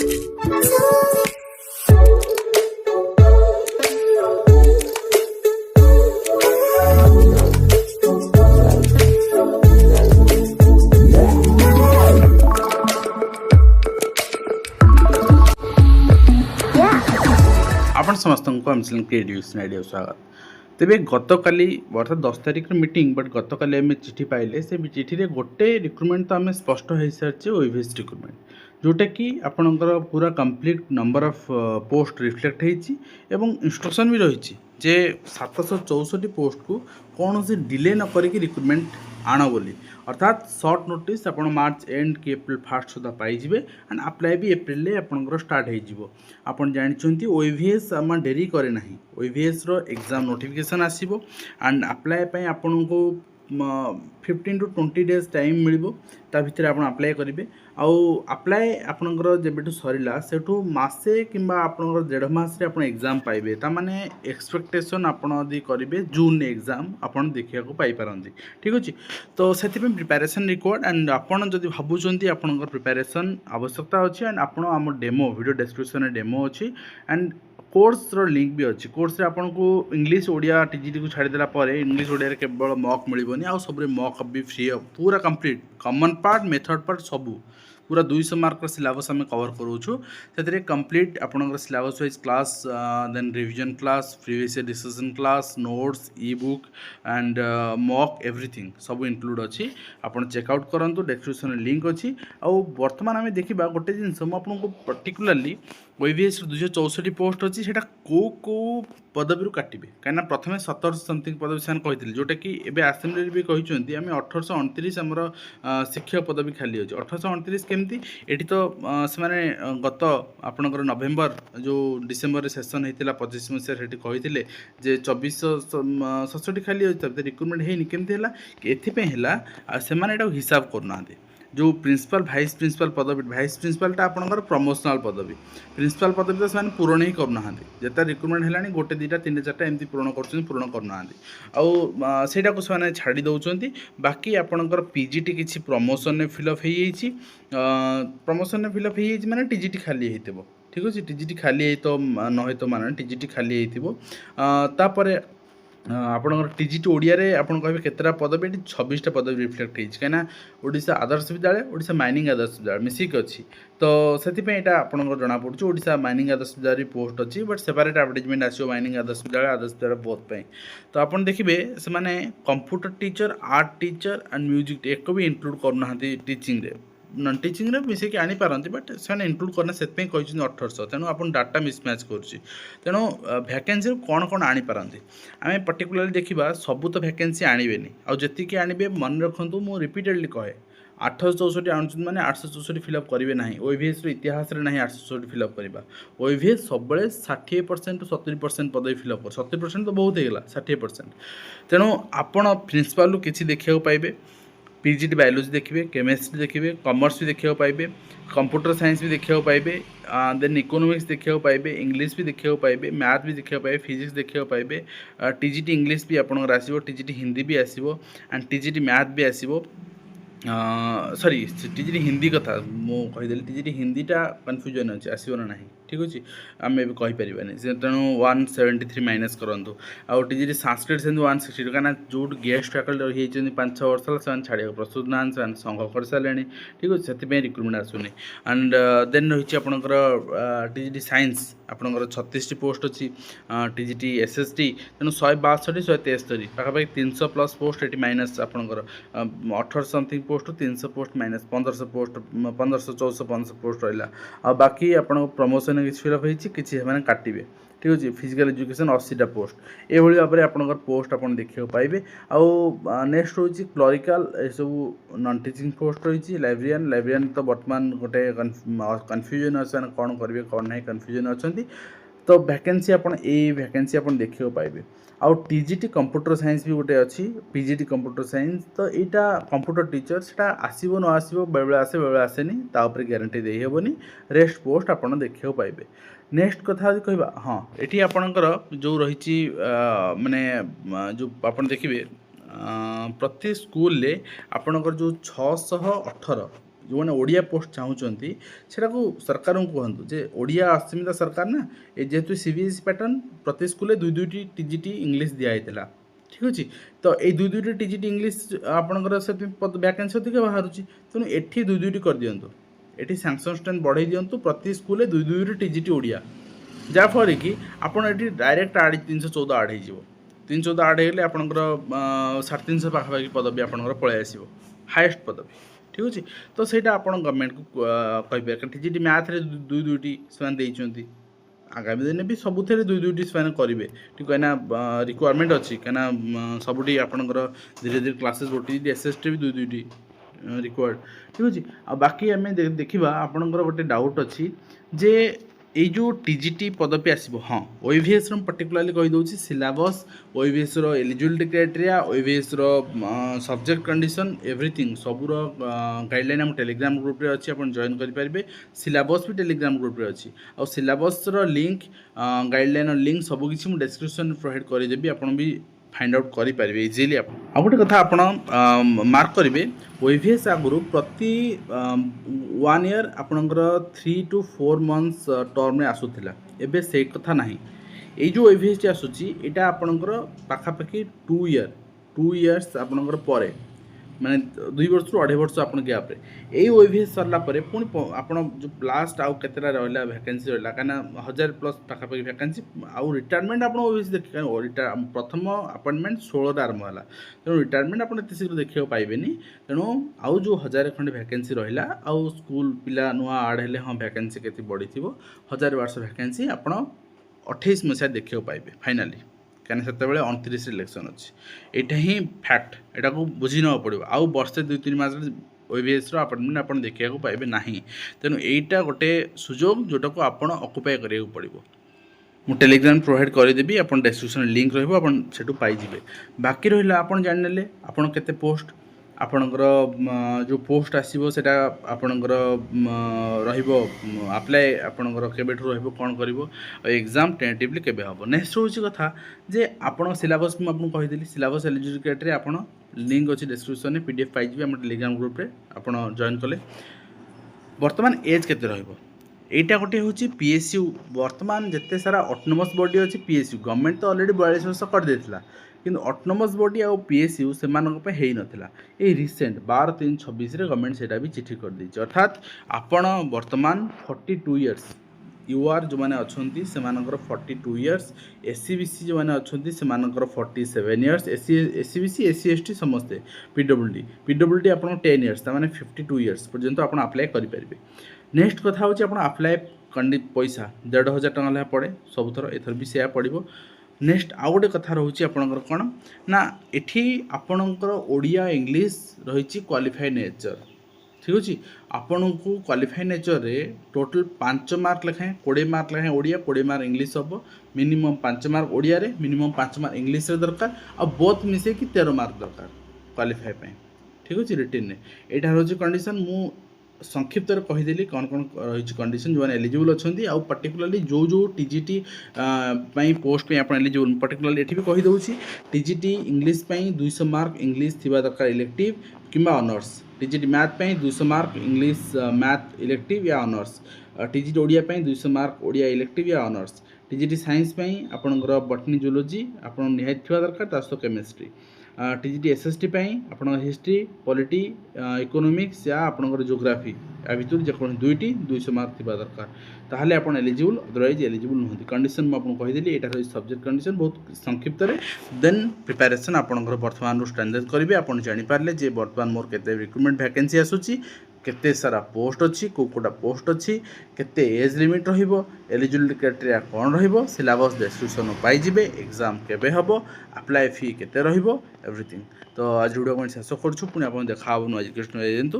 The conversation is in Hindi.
आपण समस्त क्रिएटिव आइडिया स्वागत। तेरे गतकाली अर्थात 10 तारिख मीटिंग बट गतकाली आम चिठी पाइले से चिठी रे गोटे रिक्रुटमेंट तो आम स्पष्ट हो सारी ओईवीएस रिक्रुटमेंट जोटा कि आपणकर पूरा complete number of post reflect होती इंस्ट्रक्शन भी रही जे 764 पोस्ट को कौन से डिले न करिक रिक्रुटमेंट आण बोली अर्थात शॉर्ट नोटिस आप मार्च एंड कि एप्रिल फास्ट सुधा पाइबे एंड अप्लाई भी एप्रिल आपंकर स्टार्ट हो जानते ओईवीएस आम डेरी करे ना ओईवीएस रो एग्जाम नोटिफिकेशन आसीबो एंड अप्लाई आपन को 15 to 20 डेज टाइम मिल ता भितर आप अप्लाई करेंगे आप्लाय आपणकर जब सरला सेठू मसे कि आपणकर 1.5 मास आप एग्जाम पाइबे ता माने एक्सपेक्टेशन आपड़ी करेंगे जून एग्जाम आपड़ देखा पाइपारती ठीक अच्छे। तो से प्रिपेरेसन रिक्वायर्ड एंड आपड़ जब भावुं आपणकर प्रिपेरेसन आवश्यकता अच्छी एंड आप डेमो वीडियो डिस्क्रिप्शन डेमो अच्छी एंड कोर्स रो लिंक भी अच्छी कोर्स रे आपन को इंग्लिश ओडिया टीजीटी को छाड़ी देला पर इंग्लिश ओडिया रे केवल मॉक मिलबनी आ सब मॉक भी फ्री पूरा complete common part method part सबू पूरा 200 मार्क सिलेबस आम कवर करूँ से कंप्लीट आपंकर syllabus wise class then revision class previous discussion class notes e book and mock everything सब इनक्लूड अच्छी आपन चेकआउट करूँ डिस्क्रिप्शन लिंक अच्छी आउ बर्तमान आम देखा गोटे जिनस मुझे पर्टिकुलाली ओईवीएस 264 पोस्ट अच्छी से कौ पदवी काटे कहीं प्रथम 1700 समथिंग पदवी से कहते जोटा कि एवं आसेम्बली भी कहते आम 1829 आमर शिक्षक पदवी खाली अच्छे 1829 केमती एटी तो से गत आपणकर नवेम्बर जो डिसेम्बर सेसन होता 25 मसीह कहते जे 2467 खाली अच्छे रिक्रुटमेंट होनी केमती है हिसाब करना जो प्रिंसिपल भाइस प्रिंसिपल पदवी भाइस प्रिंसिपलटा आपंकर प्रमोशनल पदवी प्रिंसिपल पदवी तो से पूरण ही करना जिते रिक्रुटमेंट है गोटे 2टा 3टा 4टा एमती पूरण करना आईटा को से छाड़ी दौरान बाकी आपंकर पीजीटी किसी प्रमोशन में फिलअप हो प्रमोशन में फिलअप हो माने टीजीटी खाली हो ठीक अच्छे टीजीटी खाली तो न तो माने टीजीटी खाली होपर आपंकर टीजीटी ओडिया रे आपन कहबे केतरा पदवी 26टा पदवी रिफ्लेक्ट होती कहीं ओडिशा आदर्श विद्यालय ओडिशा माइनिंग आदर्श विद्यालय मिसिक अच्छी तो से आपंकर जना पड़े ओडिशा माइनिंग आदर्श विद्यालय पोस्ट अच्छी बट सेपरेट एडवर्टाइजमेंट आसो माइनिंग आदर्श विद्यालय बोथ तो आपन देखिए से computer teacher art teacher and music एक भी इनक्लूड करना टीचिंग रे नन टीचिंग मिसेक आनीपारती बट से इनक्लूड करना से 1800 तेणु आप डाटा मिसमैच करुच्ची तेणु भैकेन्सी कौन कौन आनीपारती आम पर्टिकुलाली देखा सबू तो भैकेन्सी आणवे आती आणवे मन रखु मु रिपीटेडली कहे 864 आणुच्च मैंने 864 फिलअप करेंगे ना ओईवीएस इतिहास ना 864 फिलअप करवा ओईवीएस सब 60% to 70% पदवी फिलअप कर 70% तो बहुत होगा 60% तेणु आपण प्रिंसिपाल किसी देखा पाइबे पीजीटी बायोलॉजी देखिए केमिस्ट्री देखिए कॉमर्स भी देखा पाइबे कंप्यूटर साइंस भी देखा पाइबे देन इकोनॉमिक्स देखा पाइबे इंग्लिश भी देखा पाइबे मैथ भी देखा पाइबे फिजिक्स देखा पाइबे टीजीटी इंग्लिश भी आपंकर आसो टीजीटी हिंदी भी आसो एंड टीजीटी मैथ भी आसो सॉरी टीजीटी हिंदी कथा मुझे टीजीटी हिंदीटा कन्फ्यूजन अच्छे आसो ना ठीक अच्छे आम भी कहींपारे तेणु 173 माइनस करूँ आउ टीजीटी संस्कृत से 162 कहीं जो गेस्ट फैकल्टी रही 5-6 वर्ष है छाड़ा प्रस्तुत ना संघ कर सारे ठीक अच्छे से रिक्रुटमेंट आसुनी एंड देन रही आपंकर टीजीटी साइंस आपंकर 36 पोस्ट अच्छी टीजीटी एसएसटी तेणु 162 163 पाखापाखि 300+ पोस्ट ये माइनस आपंकर 1800 something post 300 post minus 1500 post 1500 1400 post रहा बाकी आप प्रमोशन किसी फिलअप होती काटे ठीक अच्छे फिजिकल एजुकेशन 80टा पोस्ट ये भाव में आपंकर पोस्ट आप देखा पाइबे आउ नेक्स्ट रही क्लरिकाल सब नन टीचिंग पोस्ट रही लाइब्रेरियन तो बर्तमान गोटे कन्फ्यूजन अच्छे कौन करेंगे कौन ना कन्फ्यूजन अच्छा तो वैकेंसी वैकेंसी आप देखा पाइबे आउ टीजीटी कंप्यूटर साइंस भी गोटे अच्छी पीजीटी कंप्यूटर साइंस तो यहाँ कंप्यूटर टीचर से आसो न आसो बेले आसे बेले आसेनी तापर ग्यारंटी दे हेबनी रेस्ट पोस्ट आप देखा पाइबे नेक्स्ट कथा कहवा हाँ ये आपणकर जो रही माने जो आप देखिए प्रति स्कूल आपणकर जो 618 जो मैंने ओडिया पोस्ट चाहूँगी सेटा को सरकार को कहतु जे ओडिया अस्मिता सरकार ना ये जेहेतु सीबीएसई पैटर्न प्रति स्कूल दुई दुईटी टीजीटी इंग्लीश दिखाई ठीक अच्छे तो ये दुई दुईटी टीजीटी इंग्लीश आपंकर से वैकेंसी अधिक बाहर तेणु एटी दुई दुईटी कर दिंतु ये सैंक्शन स्ट्रेंथ बढ़ाई दिंतु प्रति स्कूल दुई दुईटी टीजीटी ओडिया जहाँफल कि आपड़ ये डायरेक्ट 314 आड हो 314 आड होगले आपंकर 350 पाखापाखि पदवी आपंकर पलि आस हाएस्ट पदवी ठीक अच्छे तो सहीटा आप गवर्नमेंट को कहीपर टीजीटी मैथ दुई दुईटी से आगामी दिन भी सबुथ दुई दुईटी से करेंगे ठीक कहीं रिक्वायरमेंट अच्छी कहीं सबुठी आपंकर धीरे धीरे क्लासेस बढ़ी एसएसटी भी दुई दुईटी रिक्वायर्ड ठीक अच्छे आ बाकी आम देखा आपंकर गोटे डाउट अच्छी जे ये जो टीजीटी पदवी आसो हाँ ओईवीएस पर्टिकुलाली कहीदे syllabus OAVS eligibility criteria OAVS subject condition everything सबूर गाइडलाइन आम टेलीग्राम ग्रुप रे अच्छी आप जॉइन करेंगे सिलेबस भी टेलीग्राम ग्रुप रे अच्छी आ सिलेबस लिंक गाइडलाइन लिंक सबकि मुझे डिस्क्रिप्शन प्रोवाइड करदेवी आप भी फाइंड आउट करेंगे इजिली आप गोटे कथा आप मार्क करेंगे ओईवीएस आगुरी प्रति 1 ईयर आपणकर 3 to 4 months टर्म में आसूला एबे से कथा ना ये जो ओईवीएस टी आसूची यहाँ आपणकर पाखापाखि 2 years आपणकर पर माने 2 वर्ष रु 2.5 वर्ष आप गैप्रे यही ओईवीएस सरला पुणी आप जो लास्ट आउ केतेटा रहा वैकेंसी रहा कहीं 1000+ पाखापाखि वैकेंसी आउ रिटायरमेंट आप ओईवीएस देख प्रथम अपॉइंटमेंट 16 आरंभ है तेणु रिटायरमेंट आप शीघ्र देखा पाइबे तेणु आउ जो 1000 खंडे वैकेंसी रहा आउ स्कूल पिला नुआ आड हेले हाँ वैकेंसी के बढ़ी 1000 वर्ष वैकेंसी आप 28 मसीहा देखा पाइबे फाइनाली कहीं से 29 इलेक्शन अच्छी यहाँ ही फैक्ट यहाँ को बुझी ना पड़ो आउ वर्षे 2-3 मास ओईवीएस अपॉइंटमेंट आप देखा पाइबे ना तेणु यहीटा गोटे सुजोग जोटा को आप अकुपाय करा पड़ो मु टेलीग्राम प्रोवाइड करदेवी आप डिस्क्रिप्शन लिंक रही पाइबे बाकी रहा आप जाने आपड़ केते पोस्ट आपणकर जो पोस्ट आसो से आपणकर अप्लाई आपणकर केबेठू कौन कर एग्जाम टेंटिवली केबे हम नेक्स्ट हूँ कथा जे आपण सिलेबस मुझे कहीदी सिलेबस एलिजिबिलिटी क्राइटेरिया आप लिंक अच्छी डिस्क्रिप्शन में पीडीएफ पाइबे आम टेलीग्राम ग्रुप रे आप जॉइन कले बर्तमान एज केते रहिबो एटा गोटे हूँ पीएसयू बर्तमान जिते सारा ऑटोनोमस बॉडी अच्छी पीएसयू गवर्नमेंट तो ऑलरेडी 42 वर्ष कर देथिला किंतु ऑटोनोमस बॉडी आ पीएसयू से हो नाला ये रिसेंट 12/3/26 गवर्नमेंट से भी चिठी कर दी अर्थात आपण बर्तमान 42 इयर्स यूआर जो मैंने अच्छा से 42 इयर्स एससीबीसी जो मैंने अच्छा से 47 इयर्स एससीबीसी एससी एसटी समस्ते पीडब्ल्यूडी आप 10 इयर्स मैंने 52 इयर्स पर्यंत आप अप्लाई करेंगे नेक्स्ट कथा हूँ आप अप्लाई पैसा 1,500 टका पड़े सबुथर एथर भी से पड़ो नेक्स्ट आउ गोटे कथा रोचे आपणकर कौन ना एठी आपणकर ओडिया इंग्लिश रही क्वालिफाई नेचर ठीक अच्छे आपण को क्वालिफाई नेचर रे टोटल 5 मार्क लेखाएं 20 मार्क लेखाएं ओडिया 20 मार्क इंग्लिश हम मिनिमम 5 मार्क ओडिया रे मिनिमम 5 मार्क इंग्लिश रे दरकार आ बोथ मिसे कि 13 मार्क दरकार क्वालिफाई ठीक अच्छे रिटेन में यहाँ हूँ कंडीशन मु संक्षिप्त कहीदेली कौन कौन रही कंडीशन जो एलिजिबल अच्छा आउ पर्टिकुलाली जो जो टीजीटी पोस्ट पे आप एलिजिबल पर्टिकुलाली ये भी कहीदे टीजीटी इंग्लिश 200 मार्क इंग्लिश थी दरकार इलेक्टिव किंबा honours TGT math 200 mark English math elective या honours TGT Odia 200 mark Odia elective या ऑनर्स टीजीटी साइंस आपणकर बटनी जूलोजी आप निहाती दरकार सहित केमिस्ट्री टीजीटी एसएसटी आप हिस्ट्री पॉलिटी इकोनॉमिक्स या आपणकर जियोग्राफी या भितर जेको दुईटी 200 मार्क थी दरकार ताहले आप एलिजिबल अदरवाइज एलिजिबल नुहति कंडीशन मुझे कहीदेली यहाँ रही सब्जेक्ट कंडीशन बहुत संक्षिप्त देन प्रिपेरेसन आपणकर वर्तमान स्टैंडर्ड करेंगे आप जानीपारे जे वर्तमान मोर केते रिक्रुटमेंट वैकेंसी आसूची केते सारा पोस्ट अच्छी कोटा पोस्ट अच्छी केते एज लिमिट रहिबो एलिजिबिलिटी क्राइटेरिया कौन रहिबो सिलेबस डिस्क्रिप्शन पाइजिबे एग्जाम केबे हबो अप्लाई फी केते रहिबो एवरीथिंग तो आज वीडियो को शेष करछु पुणी आप देखा नुआ एजुकेशन एजेंट।